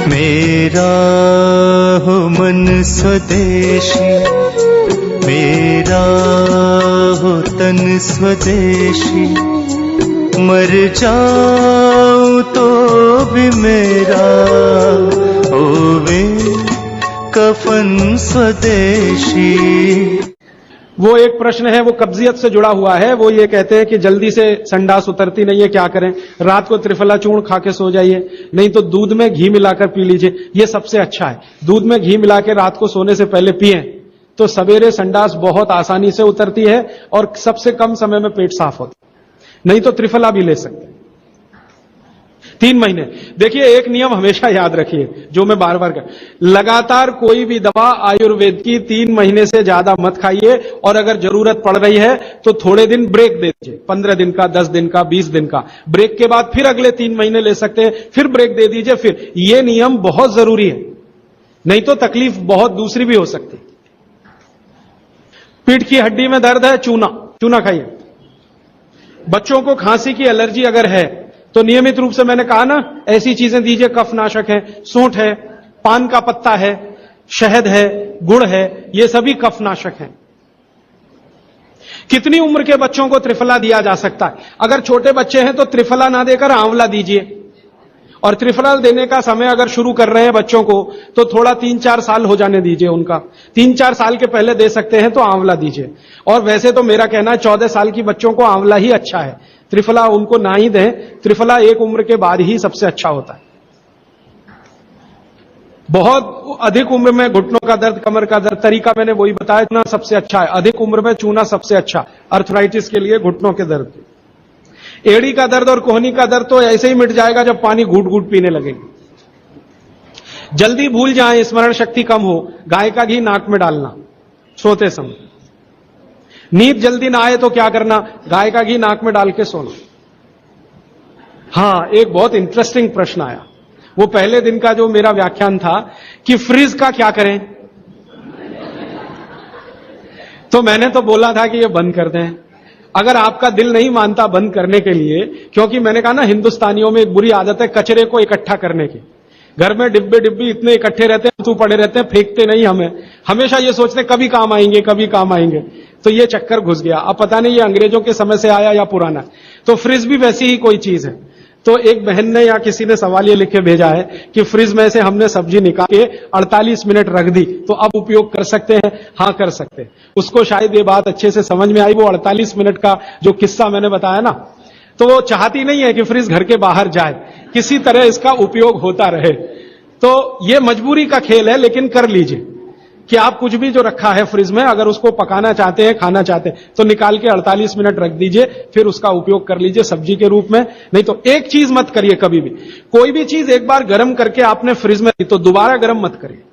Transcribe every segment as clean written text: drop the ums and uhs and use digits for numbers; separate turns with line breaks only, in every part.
मेरा हो मन स्वदेशी, मेरा हो तन स्वदेशी, मर जाऊं तो भी मेरा होवे कफन स्वदेशी।
वो एक प्रश्न है, वो कब्जियत से जुड़ा हुआ है। वो ये कहते हैं कि जल्दी से संडास उतरती नहीं है, क्या करें? रात को त्रिफला चूर्ण खा के सो जाइए, नहीं तो दूध में घी मिलाकर पी लीजिए, ये सबसे अच्छा है। दूध में घी मिला के रात को सोने से पहले पिएं तो सवेरे संडास बहुत आसानी से उतरती है और सबसे कम समय में पेट साफ होता है। नहीं तो त्रिफला भी ले सकते हैं 3 महीने। देखिए, एक नियम हमेशा याद रखिए, जो मैं बार बार लगातार कोई भी दवा आयुर्वेद की 3 महीने से ज्यादा मत खाइए, और अगर जरूरत पड़ रही है तो थोड़े दिन ब्रेक दे दीजिए, 15 दिन का, 10 दिन का, 20 दिन का ब्रेक के बाद फिर अगले 3 महीने ले सकते हैं, फिर ब्रेक दे दीजिए। फिर ये नियम बहुत जरूरी है, नहीं तो तकलीफ बहुत दूसरी भी हो सकती। पीठ की हड्डी में दर्द है, चूना खाइए। बच्चों को खांसी की एलर्जी अगर है तो नियमित रूप से, मैंने कहा ना, ऐसी चीजें दीजिए, कफनाशक है, सूंठ है, पान का पत्ता है, शहद है, गुड़ है, ये सभी कफनाशक हैं। कितनी उम्र के बच्चों को त्रिफला दिया जा सकता है? अगर छोटे बच्चे हैं तो त्रिफला ना देकर आंवला दीजिए, और त्रिफला देने का समय अगर शुरू कर रहे हैं बच्चों को तो थोड़ा 3-4 साल हो जाने दीजिए उनका। 3-4 साल के पहले दे सकते हैं तो आंवला दीजिए। और वैसे तो मेरा कहना है 14 साल की बच्चों को आंवला ही अच्छा है, त्रिफला उनको ना ही दें। त्रिफला एक उम्र के बाद ही सबसे अच्छा होता है। बहुत अधिक उम्र में घुटनों का दर्द, कमर का दर्द, तरीका मैंने वही बताया, चूना सबसे अच्छा है। अधिक उम्र में चूना सबसे अच्छा, अर्थराइटिस के लिए, घुटनों के दर्द। एड़ी का दर्द और कोहनी का दर्द तो ऐसे ही मिट जाएगा जब पानी घूट घूट पीने लगेंगे। जल्दी भूल जाएं, स्मरण शक्ति कम हो, गाय का घी नाक में डालना सोते समय। नींद जल्दी ना आए तो क्या करना? गाय का घी नाक में डाल के सोना। हां, एक बहुत इंटरेस्टिंग प्रश्न आया, वो पहले दिन का जो मेरा व्याख्यान था कि फ्रिज का क्या करें, तो मैंने तो बोला था कि ये बंद कर दें। अगर आपका दिल नहीं मानता बंद करने के लिए, क्योंकि मैंने कहा ना, हिंदुस्तानियों में एक बुरी आदत है कचरे को इकट्ठा करने की। घर में डिब्बे इतने इकट्ठे रहते हैं, तू पड़े रहते हैं, फेंकते नहीं। हमें हमेशा ये सोचते कभी काम आएंगे, कभी काम आएंगे, तो ये चक्कर घुस गया। अब पता नहीं ये अंग्रेजों के समय से आया या पुराना। तो फ्रिज भी वैसी ही कोई चीज है। तो एक बहन ने या किसी ने सवाल ये लिख के भेजा है कि फ्रिज में से हमने सब्जी निकाल के 48 मिनट रख दी, तो अब उपयोग कर सकते हैं? हाँ, कर सकते हैं। उसको शायद ये बात अच्छे से समझ में आई। वो 48 मिनट का जो किस्सा मैंने बताया ना, तो वो चाहती नहीं है कि फ्रिज घर के बाहर जाए, किसी तरह इसका उपयोग होता रहे। तो ये मजबूरी का खेल है, लेकिन कर लीजिए कि आप कुछ भी जो रखा है फ्रिज में, अगर उसको पकाना चाहते हैं, खाना चाहते हैं, तो निकाल के 48 मिनट रख दीजिए, फिर उसका उपयोग कर लीजिए सब्जी के रूप में। नहीं तो एक चीज मत करिए कभी भी, कोई भी चीज एक बार गर्म करके आपने फ्रिज में दी तो दोबारा गर्म मत करिए।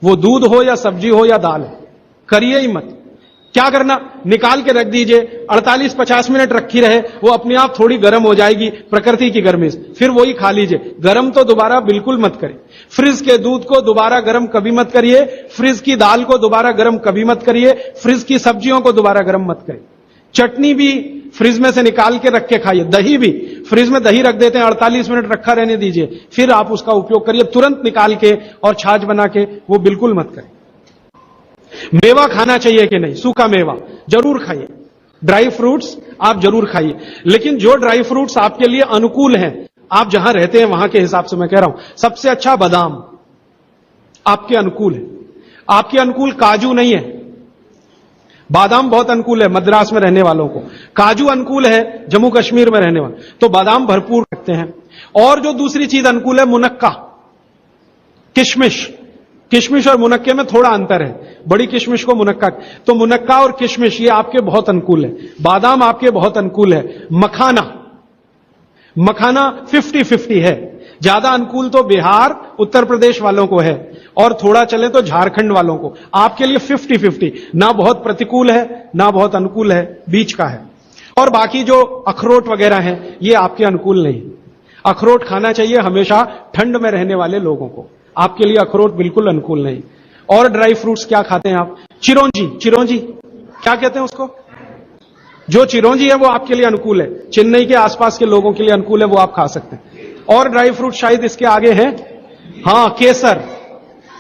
वो दूध हो या सब्जी हो या दाल हो, करिए ही मत। क्या करना? निकाल के रख दीजिए, 48-50 मिनट रखी रहे, वो अपने आप थोड़ी गर्म हो जाएगी प्रकृति की गर्मी से, फिर वही खा लीजिए। गर्म तो दोबारा बिल्कुल मत करिए। फ्रिज के दूध को दोबारा गर्म कभी मत करिए, फ्रिज की दाल को दोबारा गर्म कभी मत करिए, फ्रिज की सब्जियों को दोबारा गर्म मत करिए। चटनी भी फ्रिज में से निकाल के रख के खाइए। दही भी फ्रिज में दही रख देते हैं, 48 मिनट रखा रहने दीजिए, फिर आप उसका उपयोग करिए। तुरंत निकाल के और छाछ बना के वो बिल्कुल मत करिए। मेवा खाना चाहिए कि नहीं? सूखा मेवा जरूर खाइए, ड्राई फ्रूट्स आप जरूर खाइए, लेकिन जो ड्राई फ्रूट्स आपके लिए अनुकूल हैं, आप जहां रहते हैं वहां के हिसाब से मैं कह रहा हूं। सबसे अच्छा बादाम आपके अनुकूल है। आपके अनुकूल काजू नहीं है। बादाम बहुत अनुकूल है मद्रास में रहने वालों को, काजू अनुकूल है जम्मू कश्मीर में रहने वाले, तो बादाम भरपूर रखते हैं। और जो दूसरी चीज अनुकूल है, मुनक्का, किशमिश। किशमिश और मुनक्के में थोड़ा अंतर है, बड़ी किशमिश को मुनक्का, तो मुनक्का और किशमिश ये आपके बहुत अनुकूल है। बादाम आपके बहुत अनुकूल है। मखाना 50-50 है। ज्यादा अनुकूल तो बिहार, उत्तर प्रदेश वालों को है, और थोड़ा चले तो झारखंड वालों को। आपके लिए 50-50, ना बहुत प्रतिकूल है ना बहुत अनुकूल है, बीच का है। और बाकी जो अखरोट वगैरह हैं, ये आपके अनुकूल नहीं। अखरोट खाना चाहिए हमेशा ठंड में रहने वाले लोगों को, आपके लिए अखरोट बिल्कुल अनुकूल नहीं। और ड्राई फ्रूट्स क्या खाते हैं आप? चिरौंजी क्या कहते हैं उसको? जो चिरौंजी है वो आपके लिए अनुकूल है, चेन्नई के आसपास के लोगों के लिए अनुकूल है, वो आप खा सकते हैं। और ड्राई फ्रूट शायद इसके आगे है, हाँ, केसर।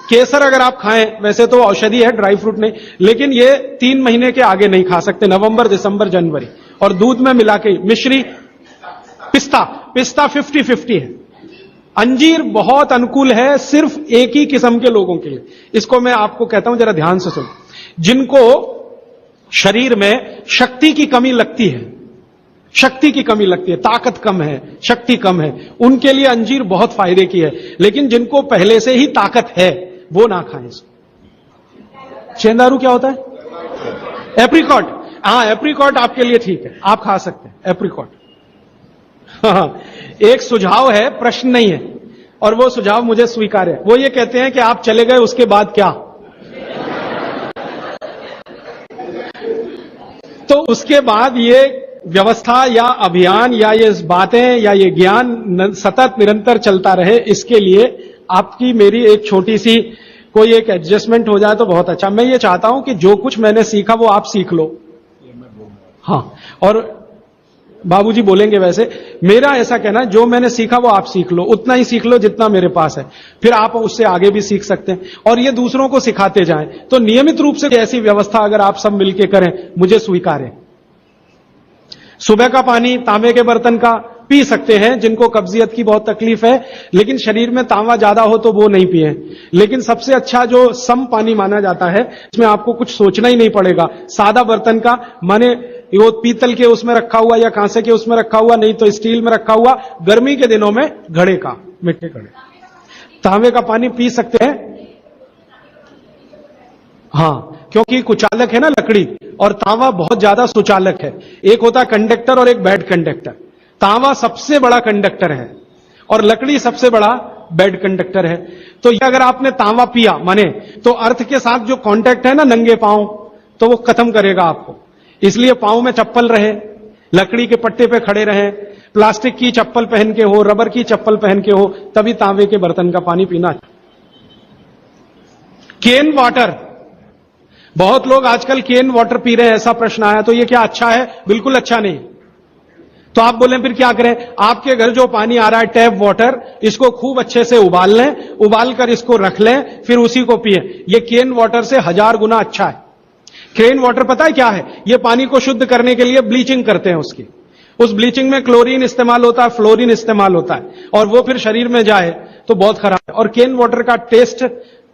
केसर अगर आप खाएं, वैसे तो औषधि है, ड्राई फ्रूट नहीं, लेकिन ये 3 महीने के आगे नहीं खा सकते, नवंबर, दिसंबर, जनवरी। और दूध में मिला के मिश्री, पिस्ता 50-50 है। अंजीर बहुत अनुकूल है सिर्फ एक ही किस्म के लोगों के लिए। इसको मैं आपको कहता हूं, जरा ध्यान से सुनो। जिनको शरीर में शक्ति की कमी लगती है, शक्ति की कमी लगती है, ताकत कम है, शक्ति कम है, उनके लिए अंजीर बहुत फायदे की है। लेकिन जिनको पहले से ही ताकत है वो ना खाएं इसको। चेंदारू क्या होता है? एप्रिकॉट। हाँ, एप्रिकॉट आपके लिए ठीक है, आप खा सकते हैं एप्रिकॉट। हाँ, एक सुझाव है, प्रश्न नहीं है, और वो सुझाव मुझे स्वीकार है। वो ये कहते हैं कि आप चले गए उसके बाद क्या? तो उसके बाद ये व्यवस्था या अभियान या ये बातें या ये ज्ञान सतत निरंतर चलता रहे, इसके लिए आपकी मेरी एक छोटी सी कोई एक एडजस्टमेंट हो जाए तो बहुत अच्छा। मैं ये चाहता हूं कि जो कुछ मैंने सीखा वो आप सीख लो। हाँ, और बाबूजी बोलेंगे वैसे, मेरा ऐसा कहना है, जो मैंने सीखा वो आप सीख लो, उतना ही सीख लो जितना मेरे पास है, फिर आप उससे आगे भी सीख सकते हैं और ये दूसरों को सिखाते जाएं। तो नियमित रूप से ऐसी व्यवस्था अगर आप सब मिलकर करें, मुझे स्वीकार है। सुबह का पानी तांबे के बर्तन का पी सकते हैं जिनको कब्जियत की बहुत तकलीफ है, लेकिन शरीर में तांबा ज्यादा हो तो वो नहीं पिए। लेकिन सबसे अच्छा जो सम पानी माना जाता है, इसमें आपको कुछ सोचना ही नहीं पड़ेगा, सादा बर्तन का, माने वो पीतल के उसमें रखा हुआ या कांसे के उसमें रखा हुआ, नहीं तो स्टील में रखा हुआ, गर्मी के दिनों में घड़े का, मिट्टी घड़े, तांबे का पानी पी सकते हैं। हाँ, क्योंकि कुचालक है ना लकड़ी, और तांबा बहुत ज्यादा सुचालक है। एक होता है कंडक्टर और एक बैड कंडक्टर। तांबा सबसे बड़ा कंडक्टर है और लकड़ी सबसे बड़ा बैड कंडक्टर है। तो ये अगर आपने तांबा पिया माने, तो अर्थ के साथ जो कांटेक्ट है ना नंगे पांव, तो वो खत्म करेगा आपको। इसलिए पांव में चप्पल रहे, लकड़ी के पट्टे पे खड़े रहे, प्लास्टिक की चप्पल पहन के हो, रबर की चप्पल पहन के हो, तभी तांबे के बर्तन का पानी पीना। केन वाटर, बहुत लोग आजकल केन वाटर पी रहे हैं, ऐसा प्रश्न आया, तो ये क्या अच्छा है? बिल्कुल अच्छा नहीं। तो आप बोले फिर क्या करें? आपके घर जो पानी आ रहा है टैप वाटर, इसको खूब अच्छे से उबाल लें, उबाल कर इसको रख लें, फिर उसी को पिए। ये केन वाटर से 1000 गुना अच्छा है। केन वाटर पता है क्या है? ये पानी को शुद्ध करने के लिए ब्लीचिंग करते हैं उसकी। उस ब्लीचिंग में क्लोरीन इस्तेमाल होता है, फ्लोरीन इस्तेमाल होता है, और वो फिर शरीर में जाए तो बहुत खराब है। और केन वाटर का टेस्ट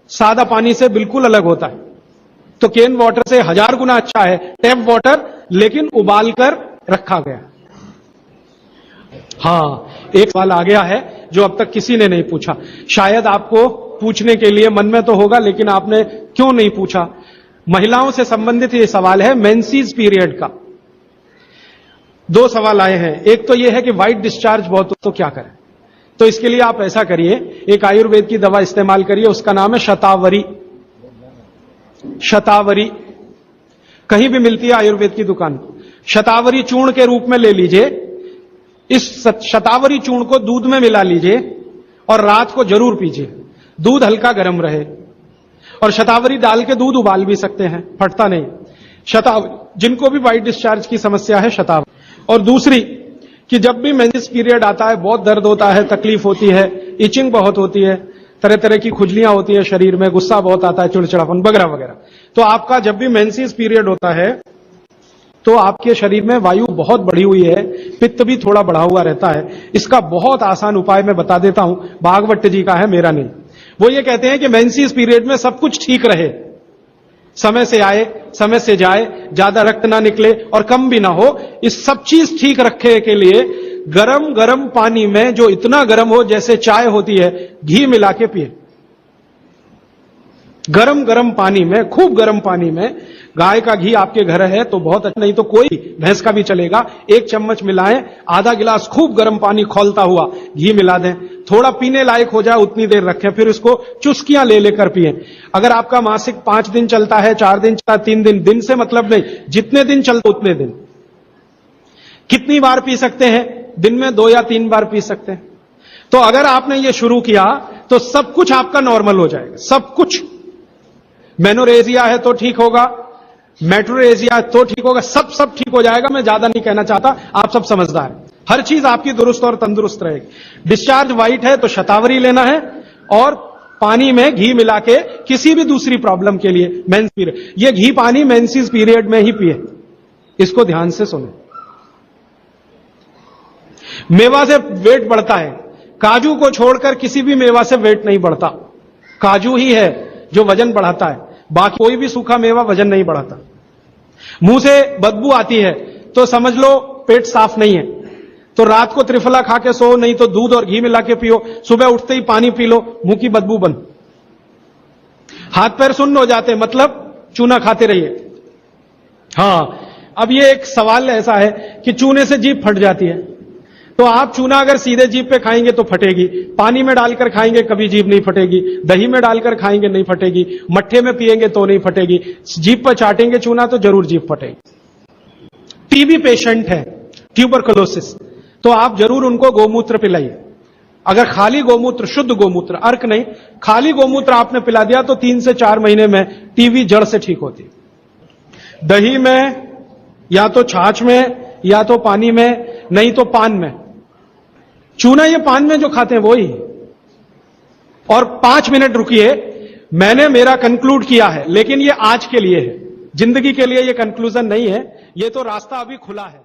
सादा पानी से बिल्कुल अलग होता है। तो केन वाटर से 1000 गुना अच्छा है टैप वाटर, लेकिन उबाल कर रखा गया। हाँ, एक सवाल आ गया है जो अब तक किसी ने नहीं पूछा, शायद आपको पूछने के लिए मन में तो होगा, लेकिन आपने क्यों नहीं पूछा। महिलाओं से संबंधित ये सवाल है, मेंसेस पीरियड का। 2 सवाल आए हैं। एक तो ये है कि व्हाइट डिस्चार्ज बहुत हो तो क्या करें। तो इसके लिए आप ऐसा करिए, एक आयुर्वेद की दवा इस्तेमाल करिए, उसका नाम है शतावरी। शतावरी कहीं भी मिलती है आयुर्वेद की दुकान। शतावरी चूर्ण के रूप में ले लीजिए। इस शतावरी चूर्ण को दूध में मिला लीजिए और रात को जरूर पीजिए। दूध हल्का गर्म रहे, और शतावरी डाल के दूध उबाल भी सकते हैं, फटता नहीं। शतावरी, जिनको भी व्हाइट डिस्चार्ज की समस्या है, शतावरी। और दूसरी कि जब भी मेंसेस पीरियड आता है, बहुत दर्द होता है, तकलीफ होती है, इचिंग बहुत होती है, तरह तरह की खुजलियां होती है शरीर में, गुस्सा बहुत आता है, चिड़चिड़ापन वगैरह वगैरह। तो आपका जब भी मेंसेस पीरियड होता है तो आपके शरीर में वायु बहुत बढ़ी हुई है, पित्त भी थोड़ा बढ़ा हुआ रहता है। इसका बहुत आसान उपाय मैं बता देता हूं, भागवत जी का है, मेरा नहीं। वो ये कहते हैं कि मेंसेस पीरियड में सब कुछ ठीक रहे, समय से आए, समय से जाए, ज्यादा रक्त ना निकले और कम भी ना हो, इस सब चीज ठीक रखने के लिए गरम गरम पानी में, जो इतना गरम हो जैसे चाय होती है, घी मिला के पिए। गरम गरम पानी में, खूब गरम पानी में, गाय का घी आपके घर है तो बहुत अच्छा, नहीं तो कोई भैंस का भी चलेगा, 1 चम्मच मिलाएं, आधा गिलास खूब गरम पानी खौलता हुआ घी मिला दें, थोड़ा पीने लायक हो जाए उतनी देर रखें, फिर उसको चुस्कियां ले लेकर पिए। अगर आपका मासिक 5 दिन चलता है, 4 दिन चलता, 3 दिन, दिन से मतलब नहीं, जितने दिन चलता उतने दिन। कितनी बार पी सकते हैं? दिन में 2 या 3 बार पी सकते हैं। तो अगर आपने ये शुरू किया तो सब कुछ आपका नॉर्मल हो जाएगा, सब कुछ। मेनोरेजिया है तो ठीक होगा, मेट्रोरेजिया तो ठीक होगा, सब ठीक हो जाएगा। मैं ज्यादा नहीं कहना चाहता, आप सब समझदार हैं। हर चीज आपकी दुरुस्त और तंदुरुस्त रहेगी। डिस्चार्ज व्हाइट है तो शतावरी लेना है, और पानी में घी मिला के किसी भी दूसरी प्रॉब्लम के लिए मेंस पीरियड, ये घी पानी मेंसेस पीरियड में ही पिए। इसको ध्यान से सुने। मेवा से वेट बढ़ता है, काजू को छोड़कर किसी भी मेवा से वेट नहीं बढ़ता। काजू ही है जो वजन बढ़ाता है, बाकी कोई भी सूखा मेवा वजन नहीं बढ़ाता। मुंह से बदबू आती है तो समझ लो पेट साफ नहीं है, तो रात को त्रिफला खा के सो, नहीं तो दूध और घी मिला के पियो, सुबह उठते ही पानी पी लो, मुंह की बदबू बंद। हाथ पैर सुन्न हो जाते, मतलब चूना खाते रहिए। हां, अब ये एक सवाल ऐसा है कि चूने से जीभ फट जाती है, तो आप चूना अगर सीधे जीभ पे खाएंगे तो फटेगी, पानी में डालकर खाएंगे कभी जीभ नहीं फटेगी, दही में डालकर खाएंगे नहीं फटेगी, मट्ठे में पिएंगे तो नहीं फटेगी, जीभ पर चाटेंगे चूना तो जरूर जीभ फटेगी। टीबी पेशेंट है, ट्यूबरकुलोसिस, तो आप जरूर उनको गोमूत्र पिलाइए। अगर खाली गोमूत्र, शुद्ध गोमूत्र, अर्क नहीं, खाली गोमूत्र आपने पिला दिया तो 3 से 4 महीने में टीबी जड़ से ठीक होती। दही में या तो छाछ में या तो पानी में, नहीं तो पान में। चूना ये पान में जो खाते हैं वो ही। और 5 मिनट रुकिए, मैंने मेरा कंक्लूड किया है, लेकिन ये आज के लिए है, जिंदगी के लिए ये कंक्लूजन नहीं है, ये तो रास्ता अभी खुला है।